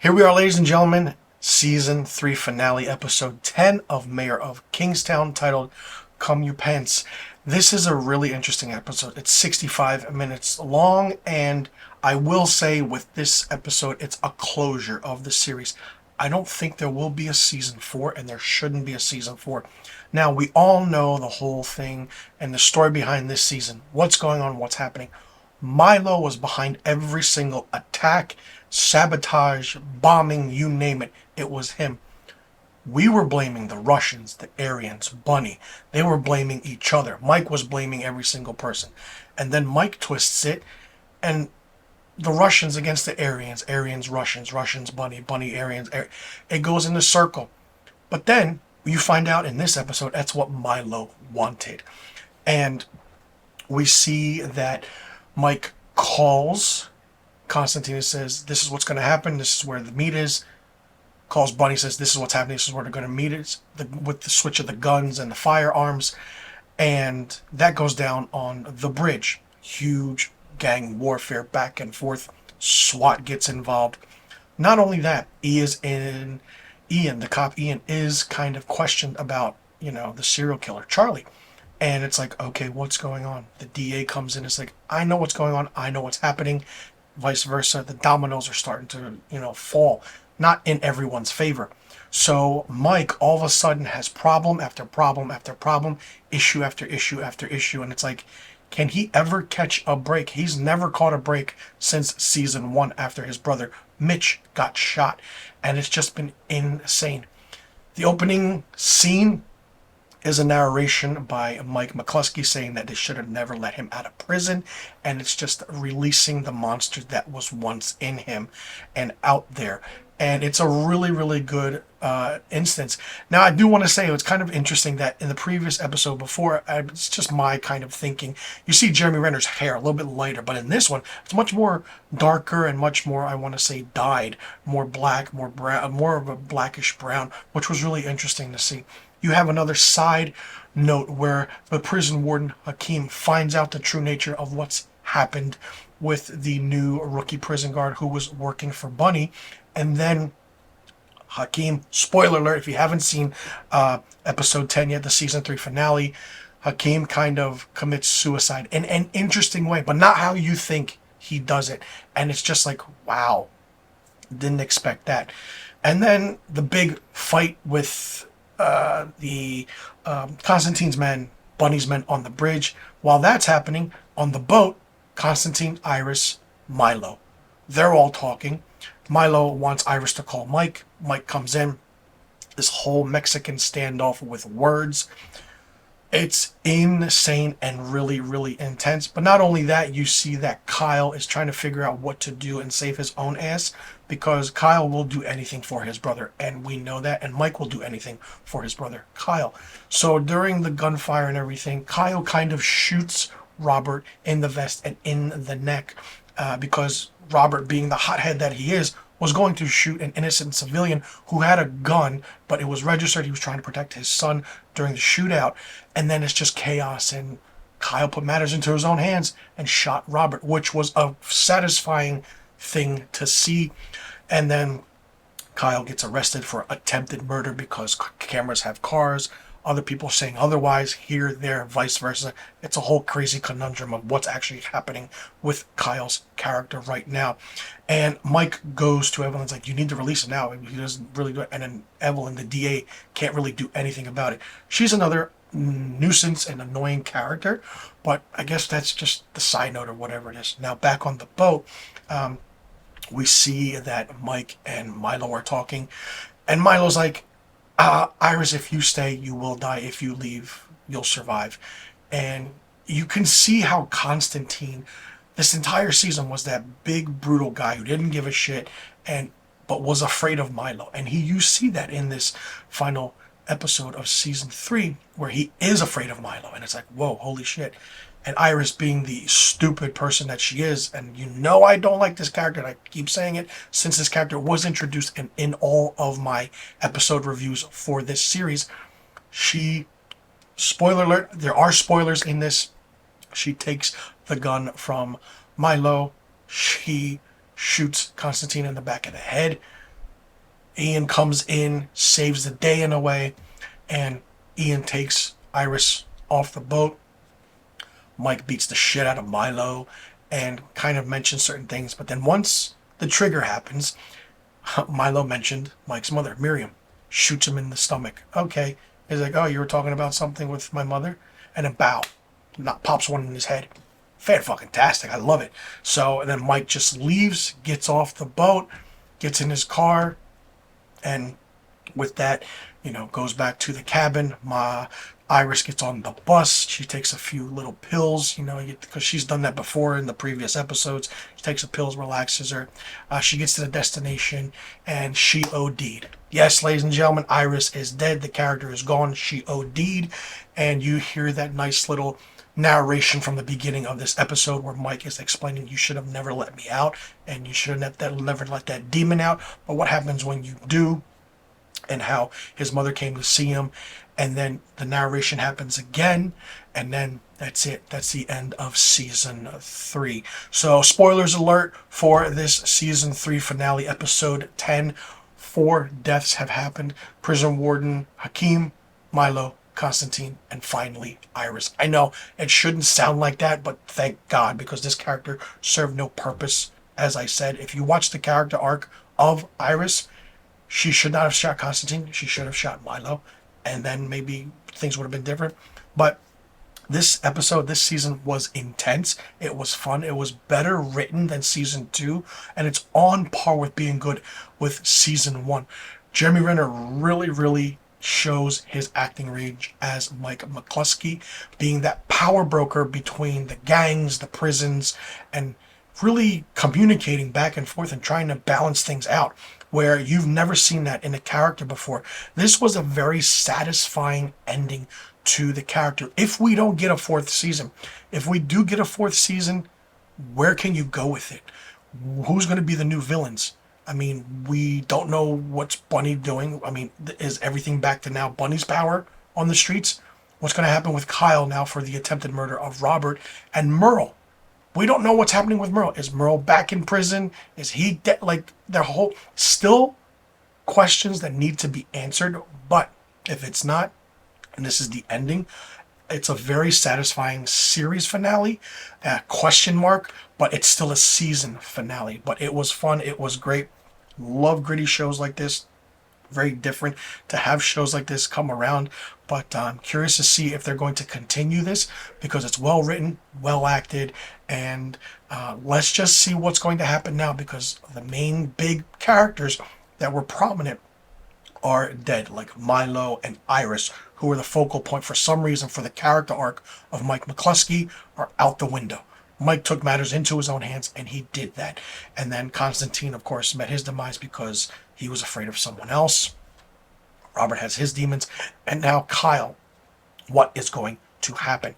Here we are, ladies and gentlemen, Season 3 finale, Episode 10 of Mayor of Kingstown, titled Come You Pence. This is a really interesting episode. It's 65 minutes long, and I will say with this episode, it's a closure of the series. I don't think there will be a Season 4, and there shouldn't be a Season 4. Now, we all know the whole thing and the story behind this season. What's going on, what's happening. Milo was behind every single attack, sabotage, bombing, you name it. It was him. We were blaming the Russians, the Aryans, Bunny. They were blaming each other. Mike was blaming every single person. And then Mike twists it, and the Russians against the Aryans, Aryans, Russians, Russians, Bunny, Bunny, Aryans. It goes in a circle. But then you find out in this episode that's what Milo wanted. And we see that Mike calls Constantine and says, this is what's going to happen. This is where the meet is. Calls Bunny, says, this is what's happening. This is where they're going to meet it. With the switch of the guns and the firearms. And that goes down on the bridge. Huge gang warfare back and forth. SWAT gets involved. Not only that, Ian, the cop Ian, is kind of questioned about, the serial killer, Charlie. And it's like, okay, what's going on? The DA comes in. It's like, I know what's going on. I know what's happening. Vice versa. The dominoes are starting to, fall. Not in everyone's favor. So Mike all of a sudden has problem after problem after problem, issue after issue after issue. And it's like, can he ever catch a break? He's never caught a break since season 1 after his brother Mitch got shot. And it's just been insane. The opening scene is a narration by Mike McCluskey saying that they should have never let him out of prison, and it's just releasing the monster that was once in him and out there. And it's a really, really good instance. Now, I do want to say it's kind of interesting that in the previous episode before, it's just my kind of thinking, you see Jeremy Renner's hair a little bit lighter, but in this one, it's much more darker and much more, I want to say, dyed, more black, more brown, more of a blackish brown, which was really interesting to see. You have another side note where the prison warden, Hakeem, finds out the true nature of what's happened with the new rookie prison guard who was working for Bunny. And then Hakeem, spoiler alert, if you haven't seen episode 10 yet, the season 3 finale, Hakeem kind of commits suicide in an interesting way, but not how you think he does it. And it's just like, wow, didn't expect that. And then the big fight with the Constantine's men, Bunny's men on the bridge. While that's happening, on the boat, Constantine, Iris, Milo. They're all talking. Milo wants Iris to call Mike. Mike comes in. This whole Mexican standoff with words. It's insane and really, really intense. But not only that, you see that Kyle is trying to figure out what to do and save his own ass, because Kyle will do anything for his brother, and we know that, and Mike will do anything for his brother, Kyle. So during the gunfire and everything, Kyle kind of shoots Robert in the vest and in the neck, because Robert, being the hothead that he is, was going to shoot an innocent civilian who had a gun, but it was registered. He was trying to protect his son during the shootout. And then it's just chaos, and Kyle put matters into his own hands and shot Robert, which was a satisfying thing to see. And then Kyle gets arrested for attempted murder because cameras have cars. Other people saying otherwise, here, there, vice versa. It's a whole crazy conundrum of what's actually happening with Kyle's character right now. And Mike goes to Evelyn's like, you need to release him now. He doesn't really do it. And then Evelyn, the DA, can't really do anything about it. She's another nuisance and annoying character, but I guess that's just the side note or whatever it is. Now, back on the boat, we see that Mike and Milo are talking. And Milo's like, Iris, if you stay, you will die. If you leave, you'll survive. And you can see how Constantine, this entire season, was that big, brutal guy who didn't give a shit, but was afraid of Milo. And you see that in this final episode of season 3, where he is afraid of Milo. And it's like, whoa, holy shit. And Iris, being the stupid person that she is, and I don't like this character, and I keep saying it since this character was introduced in all of my episode reviews for this series, spoiler alert, there are spoilers in this, she takes the gun from Milo, she shoots Constantine in the back of the head, Ian comes in, saves the day in a way, and Ian takes Iris off the boat. Mike beats the shit out of Milo and kind of mentions certain things. But then once the trigger happens, Milo mentioned Mike's mother, Miriam. Shoots him in the stomach. Okay. He's like, oh, you were talking about something with my mother? And then bow. Not pops one in his head. Fan-fucking-tastic. I love it. So, and then Mike just leaves, gets off the boat, gets in his car, and with that, goes back to the cabin. Iris gets on the bus. She takes a few little pills, because she's done that before in the previous episodes. She takes the pills, relaxes her. She gets to the destination, and she OD'd. Yes, ladies and gentlemen, Iris is dead. The character is gone. She OD'd, and you hear that nice little narration from the beginning of this episode where Mike is explaining, you should have never let me out, and you should have never let that demon out. But what happens when you do? And how his mother came to see him, and then the narration happens again, and then that's it. That's the end of season 3. So spoilers alert for this season 3 finale, episode 10. 4 deaths have happened. Prison warden Hakim, Milo, Constantine, and finally Iris. I know it shouldn't sound like that, but thank God, because this character served no purpose. As I said, if you watch the character arc of Iris, she should not have shot Constantine. She should have shot Milo. And then maybe things would have been different. But this episode, this season was intense. It was fun. It was better written than season 2. And it's on par with being good with season 1. Jeremy Renner really, really shows his acting range as Mike McCluskey, being that power broker between the gangs, the prisons, and really communicating back and forth and trying to balance things out, where you've never seen that in a character before. This was a very satisfying ending to the character. If we don't get a 4th season, if we do get a 4th season, where can you go with it? Who's going to be the new villains? I mean, we don't know what's Bunny doing. I mean, is everything back to now Bunny's power on the streets? What's going to happen with Kyle now for the attempted murder of Robert? And Merle. We don't know what's happening with Merle. Is Merle back in prison? Is he dead? Like, their whole... Still questions that need to be answered. But if it's not, and this is the ending, it's a very satisfying series finale. Question mark. But it's still a season finale. But it was fun. It was great. Love gritty shows like this. Very different to have shows like this come around, but I'm curious to see if they're going to continue this, because it's well written, well acted, and let's just see what's going to happen now, because the main big characters that were prominent are dead, like Milo and Iris, who were the focal point for some reason for the character arc of Mike McCluskey, are out the window. Mike took matters into his own hands, and he did that. And then Constantine, of course, met his demise because he was afraid of someone else. Robert has his demons. And now Kyle. What is going to happen?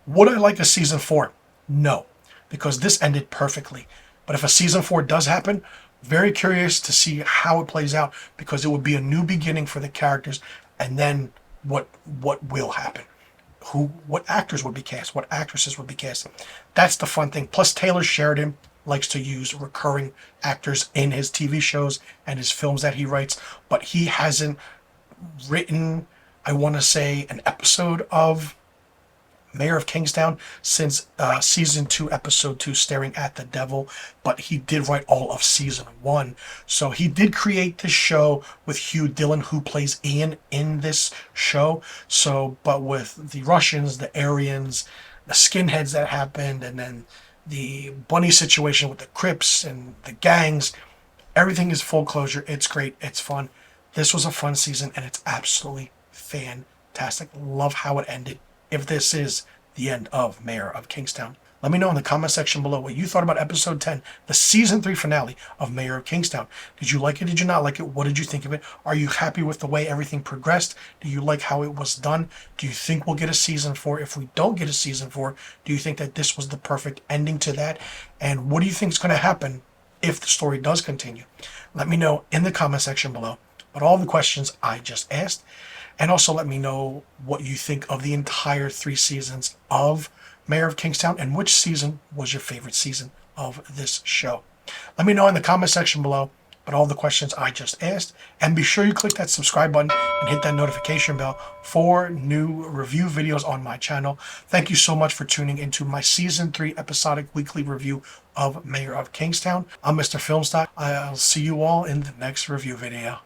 Would I like a season 4? No, because this ended perfectly. But if a season 4 does happen, very curious to see how it plays out, because it would be a new beginning for the characters. And then what will happen? What actors would be cast, what actresses would be cast. That's the fun thing. Plus, Taylor Sheridan likes to use recurring actors in his TV shows and his films that he writes, but he hasn't written, I want to say, an episode of Mayor of Kingstown since season 2, episode 2, Staring at the Devil, but he did write all of season 1. So he did create this show with Hugh Dillon, who plays Ian in this show. So, but with the Russians, the Aryans, the skinheads that happened, and then the Bunny situation with the Crips and the gangs, everything is full closure. It's great. It's fun. This was a fun season, and it's absolutely fantastic. Love how it ended. If this is the end of Mayor of Kingstown, let me know in the comment section below what you thought about episode 10, the season 3 finale of Mayor of Kingstown. Did you like it? Did you not like it? What did you think of it? Are you happy with the way everything progressed? Do you like how it was done? Do you think we'll get a season 4? If we don't get a season 4, do you think that this was the perfect ending to that? And what do you think is going to happen if the story does continue? Let me know in the comment section below. But all the questions I just asked. And also let me know what you think of the entire 3 seasons of Mayor of Kingstown, and which season was your favorite season of this show. Let me know in the comment section below. but all the questions I just asked. And be sure you click that subscribe button and hit that notification bell for new review videos on my channel. Thank you so much for tuning into my Season 3 episodic weekly review of Mayor of Kingstown. I'm Mr. Filmstock. I'll see you all in the next review video.